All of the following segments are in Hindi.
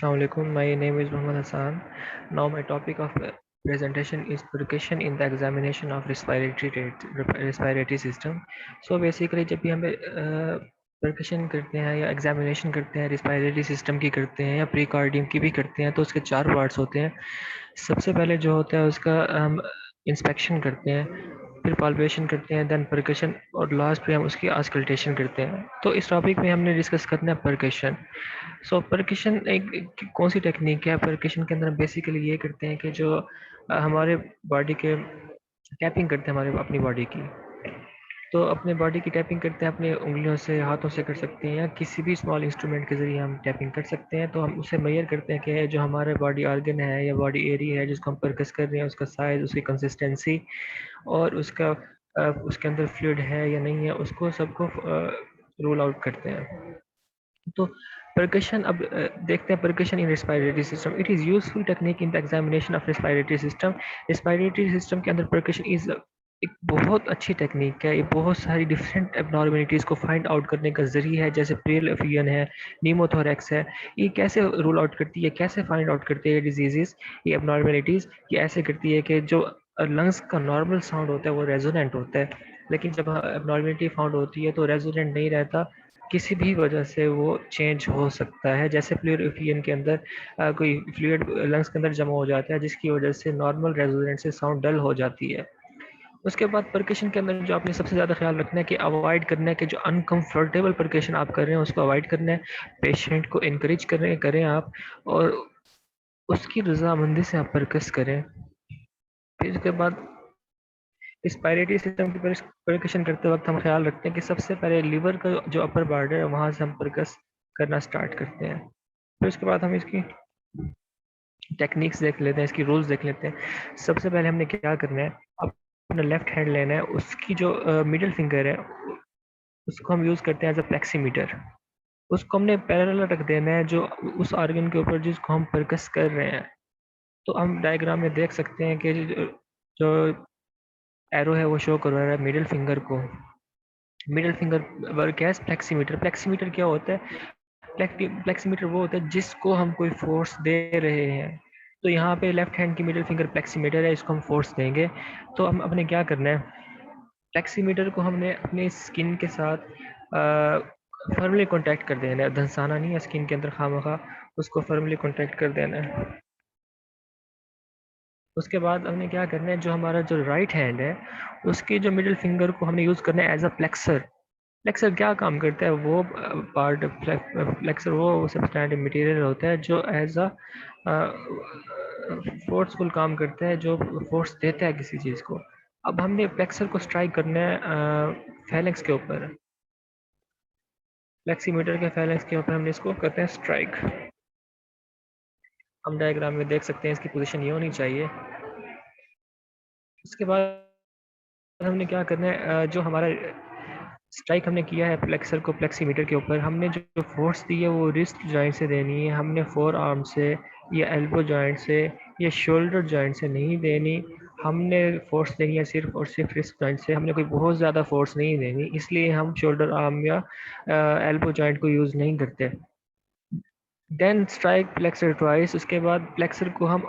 Assalamu alaikum. My name is Muhammad Hassan. Now my topic of presentation is percussion in the examination of respiratory system. So basically जब भी हमें percussion करते हैं या examination करते हैं respiratory system की करते हैं या precardium की भी करते हैं तो उसके 4 parts होते हैं। सबसे पहले जो होता है उसका हम इंस्पेक्शन करते हैं, फिर पाल्पेशन करते हैं, देन परकशन और लास्ट पे हम उसकी आस्कल्टेशन करते हैं। तो इस टॉपिक में हमने डिस्कस करना है परकशन। सो परकशन एक कौन सी टेक्निक है? परकशन के अंदर हम बेसिकली ये करते हैं कि जो हमारे बॉडी के टैपिंग करते हैं हमारे अपनी बॉडी की। तो अपने बॉडी की टैपिंग करते हैं अपनी उंगलियों से, हाथों से कर सकते हैं या किसी भी स्मॉल इंस्ट्रूमेंट के ज़रिए हम टैपिंग कर सकते हैं। तो हम उसे मेजर करते हैं कि जो हमारे बॉडी ऑर्गन है या बॉडी एरिया है जिसको हम परकस कर रहे हैं, उसका साइज़, उसकी कंसिस्टेंसी और उसके अंदर फ्लूइड है या नहीं है, उसको सबको रूल आउट करते हैं। तो परकशन अब देखते हैं percussion in respiratory system. It is useful technique in the examination of respiratory system. Respiratory system के अंदर परकशन इज़ एक बहुत अच्छी टेक्निक है। ये बहुत सारी डिफरेंट एबनॉर्मलिटीज़ को फाइंड आउट करने का ज़रिया है, जैसे प्रेल एफियन है, नीमोथोरेक्स है। ये कैसे रूल आउट करती है, कैसे फाइंड आउट करती है ये डिजीज़ेज़, ये एबनॉर्मलिटीज़? ये ऐसे करती है कि जो लंग्स का नॉर्मल साउंड होता है वो रेजोनेंट होता है, लेकिन जब एबनॉर्मलिटी फाउंड होती है तो रेजोनेंट नहीं रहता, किसी भी वजह से वो चेंज हो सकता है। जैसे प्लूरिफियन के अंदर कोई फ्लूइड लंग्स के अंदर जमा हो जाता है जिसकी वजह से नॉर्मल रेजोनेंट से साउंड डल हो जाती है। उसके बाद परकशन के अंदर जो आपने सबसे ज़्यादा ख्याल रखना है कि अवॉइड करना है कि जो अनकंफर्टेबल परकशन आप कर रहे हैं उसको अवॉइड करना है। पेशेंट को इनकरेज करें आप, और उसकी रजामंदी से आप परकस करें। फिर उसके बाद रेस्पिरेटरी सिस्टम की परकशन करते वक्त हम ख्याल रखते हैं कि सबसे पहले लीवर का जो अपर पार्ट है वहाँ से हम परकस करना स्टार्ट करते हैं। फिर उसके बाद हम इसकी टेक्निक्स देख लेते हैं, इसकी रूल्स देख लेते हैं। सबसे पहले हमने क्या करना है, अपना लेफ्ट हैंड लेना है, उसकी जो मिडिल फिंगर है उसको हम यूज़ करते हैं एज अ फ्लेक्सीमीटर। उसको हमने पैरेलल रख देना है जो उस ऑर्गन के ऊपर जिसको हम परकस कर रहे हैं। तो हम डायग्राम में देख सकते हैं कि जो एरो है वो शो कर रहा है मिडिल फिंगर को। Middle finger work as pleximeter. Pleximeter क्या होता है? फ्लेक्सीमीटर वो होता है जिसको हम कोई फोर्स दे रहे हैं। तो यहाँ पे लेफ्ट हैंड की मिडिल फिंगर फ्लेक्सीमीटर है, इसको हम फोर्स देंगे। तो हम अपने क्या करना है, फ्लेक्सीमीटर को हमने अपनी स्किन के साथ फर्मली कॉन्टैक्ट कर देना है, धंसाना नहीं है स्किन के अंदर खामखा, उसको फर्मली कॉन्टैक्ट कर देना है। उसके बाद हमने क्या करना है, जो हमारा जो राइट हैंड है उसकी जो मिडिल फिंगर को हमने यूज़ करना है एज अ फ्लेक्सर। फ्लेक्सर क्या काम करता है? वो पार्ट फ्लेक्सर वो सब्सटैंटिव मटेरियल होता है जो एज अ फोर्सफुल काम करता है, जो फोर्स देता है किसी चीज़ को। अब हमने फ्लेक्सर को स्ट्राइक करना है फैलेक्स के ऊपर, फ्लेक्सीमीटर के फैलेक्स के ऊपर हमने इसको करते हैं स्ट्राइक। हम डायग्राम में देख सकते हैं इसकी पोजीशन ये होनी चाहिए। उसके बाद हमने क्या करना है, जो हमारा स्ट्राइक हमने किया है फ्लेक्सर को फ्लेक्सीमीटर के ऊपर, हमने जो फोर्स दी है वो रिस्ट जॉइंट से देनी है। हमने फोर आर्म से या एल्बो जॉइंट से या शोल्डर जॉइंट से नहीं देनी। हमने फोर्स देनी है सिर्फ और सिर्फ रिस्ट जॉइंट से। हमने कोई बहुत ज़्यादा फोर्स नहीं देनी, इसलिए हम शोल्डर आर्म या एल्बो जॉइंट को यूज़ नहीं करते। Then strike flexor twice. उसके बाद फ्लेक्सर को हम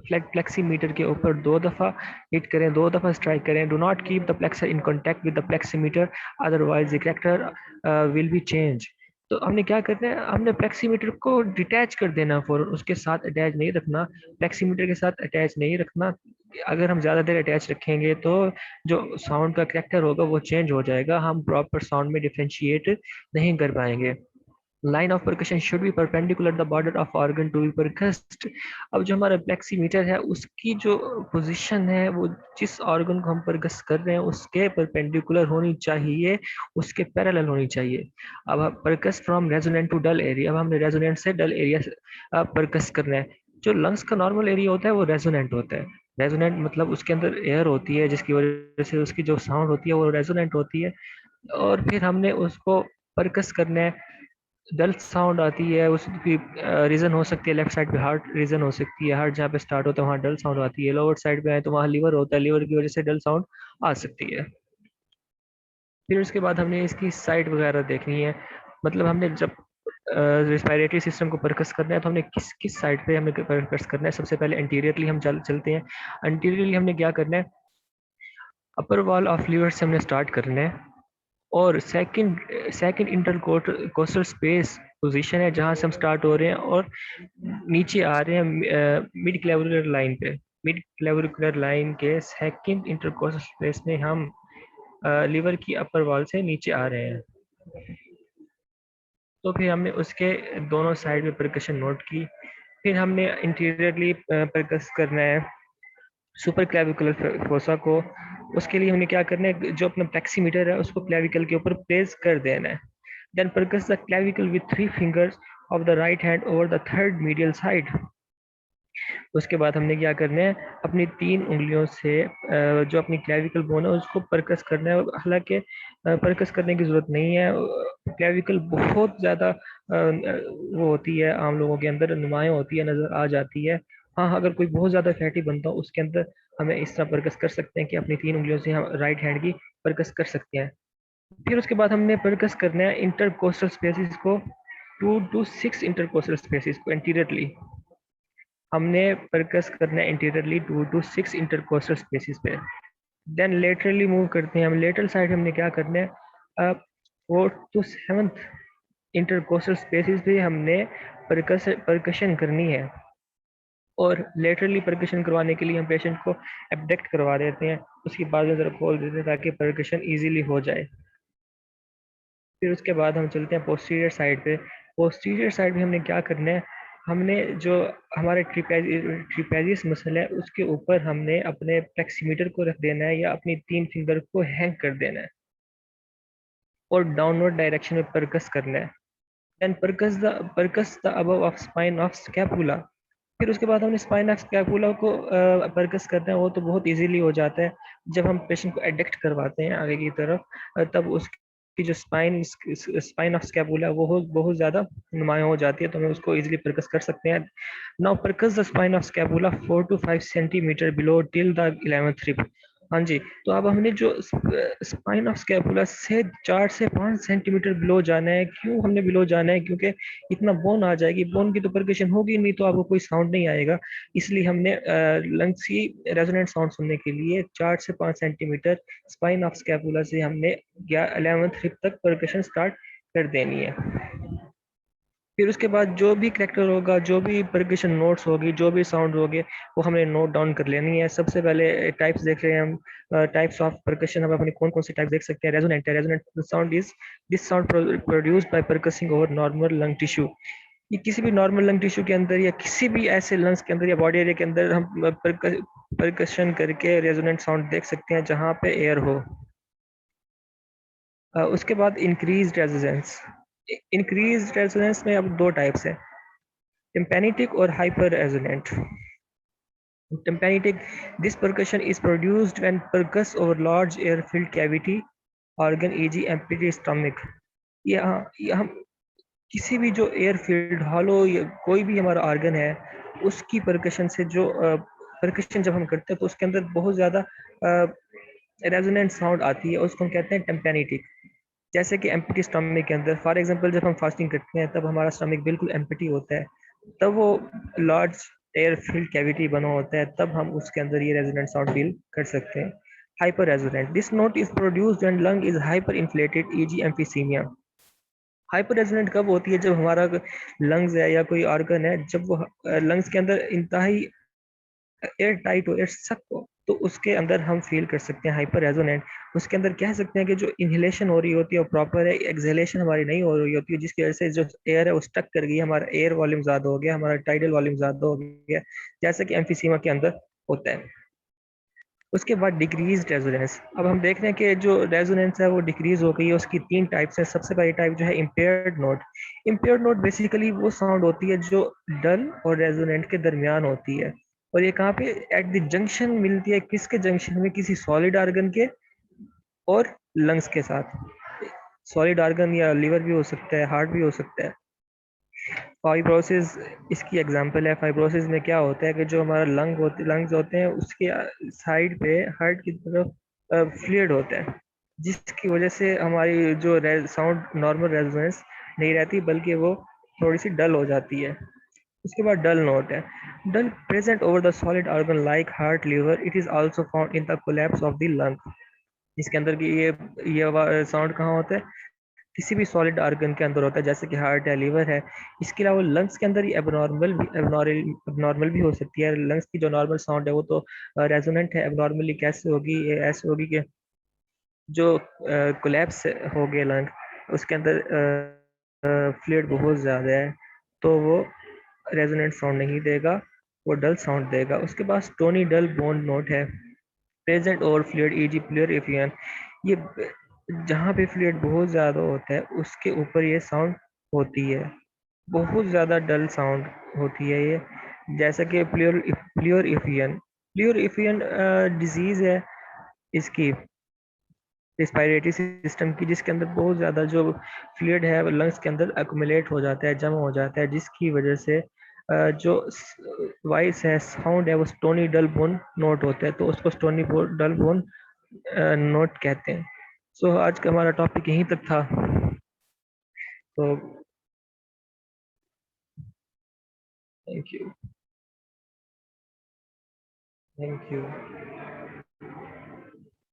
फ्लेक्सीमीटर के ऊपर 2 दफ़ा हिट करें, 2 दफ़ा स्ट्राइक करें। Do not keep the plexor in contact with the pleximeter, otherwise the character will be change. तो हमने क्या करना है, हमने फ्लेक्सीमीटर को डिटैच कर देना, फॉर उसके साथ अटैच नहीं रखना, फ्लेक्सीमीटर के साथ अटैच नहीं रखना। अगर हम ज़्यादा देर अटैच रखेंगे तो जो साउंड का कैरेक्टर होगा वो चेंज हो जाएगा, हम प्रॉपर साउंड में डिफ्रेंशिएट नहीं कर पाएंगे। Line of percussion should be perpendicular the border of organ to be percussed. अब जो हमारा फ्लेक्सीमीटर है उसकी जो पोजीशन है वो जिस ऑर्गन को हम परकस कर रहे हैं उसके परपेंडिकुलर होनी चाहिए, उसके पैरेलल होनी चाहिए। अब percuss from resonant to dull area. अब हमने रेजोनेंट से डल एरिया परकस करना है। जो लंग्स का नॉर्मल एरिया होता है वो रेजोनेंट होता है। रेजोनेंट मतलब उसके अंदर एयर होती है जिसकी वजह से उसकी जो साउंड होती है वो रेजोनेंट होती है। और फिर हमने उसको परकस करना है। डल साउंड आती है, उसकी रीज़न हो सकती है लेफ्ट साइड पे हार्ट रीज़न हो सकती है, हार्ट जहाँ पे स्टार्ट होता है वहाँ डल साउंड आती है। लोअर साइड पे आए तो वहाँ लीवर होता है, लीवर की वजह से डल साउंड आ सकती है। फिर उसके बाद हमने इसकी साइड वगैरह देखनी है। मतलब हमने जब रिस्पायरेटरी सिस्टम को परकस करना है तो हमने किस किस साइड पे हमें परकस करना है। सबसे पहले एंटीरियरली हम चलते हैं। एंटीरियरली हमने क्या करना है, अपर वॉल ऑफ लीवर से हमने स्टार्ट करना है और second second intercostal space position है जहां से हम स्टार्ट हो रहे हैं और नीचे आ रहे हैं मिड क्लेविकुलर लाइन पे। मिड क्लेविकुलर लाइन के सेकंड इंटरकोस्टल स्पेस में हम लीवर की अपर वॉल से नीचे आ रहे हैं। तो फिर हमने उसके दोनों साइड में परकशन नोट की। फिर हमने इंटीरियरली परकस करना है सुपर क्लेविकुलर फोसा को। उसके लिए हमने क्या करना है, जो अपना प्लेक्सीमीटर है उसको क्लेविकल के ऊपर प्लेस कर देना है। Then percuss the clavicle with 3 fingers of the right hand over the third medial side. उसके बाद हमने क्या करना है, अपनी 3 उंगलियों से जो अपनी क्लेविकल बोन है उसको परकस करना है। हालांकि परकस करने की जरूरत नहीं है, क्लेविकल बहुत ज़्यादा वो होती है, आम लोगों के अंदर नुमायाँ होती है, नज़र आ जाती है। हाँ, अगर कोई बहुत ज़्यादा फैटी बनता हो उसके अंदर हमें इस तरह परकस कर सकते हैं कि अपनी 3 उंगलियों से हम राइट हैंड की परकस कर सकते हैं। फिर उसके बाद हमने परकस करना है इंटरकोस्टल स्पेसिस को, 2 to 6 इंटरकोस्टल स्पेसिस को एंटीरियरली। हमने परकस करना है इंटीरियरली 2 to 6 इंटरकोस्टल स्पेसिस पे। देन लेटरली मूव करते हैं हम। लेटरल साइड हमने क्या करना है, 4th to 7th intercostal spaces पे हमने परकशन करनी है। और लेटरली परकशन करवाने के लिए हम पेशेंट को एबडक्ट करवा देते हैं, उसकी बाजुएं जरा खोल देते हैं ताकि परकशन इजीली हो जाए। फिर उसके बाद हम चलते हैं पोस्टीरियर साइड पे। पोस्टीरियर साइड में हमने क्या करना है, हमने जो हमारे ट्रिपेजियस मसल है उसके ऊपर हमने अपने फ्लेक्सीमीटर को रख देना है या अपनी 3 फिंगर को हैंग कर देना है और डाउनवर्ड डायरेक्शन में परकस करना है। Then percuss the above of spine of scapula. फिर उसके बाद हमने स्पाइन ऑफ स्कैपुला को परकस करना है। वो तो बहुत इजीली हो जाता है जब हम पेशेंट को एडक्ट करवाते हैं आगे की तरफ, तब उसकी जो स्पाइन ऑफ स्कैपुला वो बहुत ज़्यादा नुमायाँ हो जाती है, तो हम उसको इजीली परकस कर सकते हैं। Now percuss the spine of scapula 4 to 5 centimetre below till the 11th rib. हाँ जी, तो अब हमने जो स्पाइन ऑफ स्कैपुला से 4 से 5 सेंटीमीटर बिलो जाना है। क्यों हमने बिलो जाना है, क्योंकि इतना बोन आ जाएगी, बोन की तो परकशन होगी नहीं तो आपको कोई साउंड नहीं आएगा। इसलिए हमने लंग्स की रेजोनेंट साउंड सुनने के लिए 4 से 5 सेंटीमीटर स्पाइन ऑफ स्कैपुला से हमने 11th हिप तक परकशन स्टार्ट कर देनी है। फिर उसके बाद जो भी करेक्टर होगा, जो भी परकशन नोट्स होगी, जो भी साउंड होगी, वो हमने नोट डाउन कर लेनी है। सबसे पहले टाइप्स देख रहे हैं हम, टाइप्स ऑफ परकशन हम अपने कौन कौन से टाइप देख सकते हैं। रेजोनेंट है, resonant sound is this sound produced by percussing over normal lung tissue. ये किसी भी नॉर्मल लंग टिश्यू के अंदर या किसी भी ऐसे लंग्स के अंदर या बॉडी एरिया के अंदर हम परकशन करके रेजोनेंट साउंड देख सकते हैं जहाँ पे एयर हो। उसके बाद इंक्रीज रेजोनेंस। इंक्रीज रेजोनेंस में अब 2 टाइप्स है, टिम्पैनिटिक और hyper resonant. Tympanitic, this percussion is produced when percuss over large air-filled cavity organ e.g. empty stomach। ये हम किसी भी जो एयर फील्ड हॉलो या कोई भी हमारा ऑर्गन है उसकी परकशन से जो परकशन जब हम करते हैं तो उसके अंदर बहुत ज़्यादा रेजोनेंट साउंड आती है, उसको हम कहते हैं टेम्पेनिटिक। जैसे कि एम्प्टी स्टमक के अंदर फॉर एग्जांपल जब हम फास्टिंग करते हैं तब हमारा स्टमक बिल्कुल एम्प्टी होता है, तब वो लार्ज एयर फील्ड कैविटी बना होता है, तब हम उसके अंदर ये रेजोनेंट साउंड फील कर सकते हैं। Hyper resonant, this note is produced when lung is hyper inflated eg emphysema. Hyper resonant कब होती है, जब हमारा लंग्स है या कोई ऑर्गन है जब वो लंग्स के अंदर इंतहाई एयर टाइट हो, एयर सक हो, तो उसके अंदर हम फील कर सकते हैं हाइपर रेजोनेंट। उसके अंदर कह सकते हैं कि जो इनहेलेशन हो रही होती है वो प्रॉपर है, एक्सहेलेशन हमारी नहीं हो रही होती है, जिसकी वजह से जो एयर है वो स्टक कर गई, हमारा एयर वॉल्यूम ज़्यादा हो गया, हमारा टाइडल वॉल्यूम ज़्यादा हो गया, जैसे कि एम्फीसीमा के अंदर होता है। उसके बाद डिक्रीज रेजोनेंस। अब हम देख रहे हैं कि जो रेजोनेंस है वो डिक्रीज हो गई है। उसकी 3 टाइप्स हैं। सबसे पहली टाइप जो है impaired note. Impaired note basically वो साउंड होती है जो डल और रेजोनेंट के दरमियान होती है, और ये कहाँ पे एट द जंक्शन मिलती है, किसके जंक्शन में, किसी सॉलिड आर्गन के और लंग्स के साथ। सॉलिड आर्गन या लिवर भी हो सकता है, हार्ट भी हो सकता है। फाइब्रोसिस इसकी एग्जांपल है। फाइब्रोसिस में क्या होता है कि जो हमारा लंग्स होते हैं उसके साइड पे हार्ट की तरफ फ्लूइड होता है, जिसकी वजह से हमारी जो साउंड नॉर्मल रेजोनेंस नहीं रहती बल्कि वो थोड़ी सी डल हो जाती है। उसके बाद डल नोट है। Dull present over the solid organ like heart liver, it is also found in the collapse of the lung. इसके अंदर की ये साउंड कहाँ होता है? किसी भी सॉलिड ऑर्गन के अंदर होता है, जैसे कि हार्ट है, लिवर है। इसके अलावा लंग्स के अंदर ये एबनॉर्मल भी हो सकती है। लंग्स की जो नॉर्मल साउंड है वो तो रेजोनेंट है। एबनॉर्मली कैसे होगी? ये ऐसे होगी कि जो कोलैप्स हो गए लंग, उसके अंदर फ्लूइड बहुत ज़्यादा है, तो वो रेजोनेंट साउंड नहीं देगा, वो डल साउंड देगा। उसके बाद स्टोनी डल बोन नोट है। Present over fluid easy player एफियन, ये जहाँ पे फ्लूइड बहुत ज़्यादा होता है उसके ऊपर ये साउंड होती है, बहुत ज़्यादा डल साउंड होती है ये। जैसा कि प्लियोर इफियन डिजीज़ है इसकी, रिस्पायरेटरी सिस्टम की, जिसके अंदर बहुत ज़्यादा जो फ्लूइड है लंग्स के अंदर अक्यूमुलेट हो जाता है, जमा हो जाता है, जिसकी वजह से जो वॉइस है, साउंड है, वो स्टोनी डल बोन नोट होता है, तो उसको स्टोनी डल बोन नोट कहते हैं। सो आज का हमारा टॉपिक यहीं तक था। तो थैंक यू। Thank you.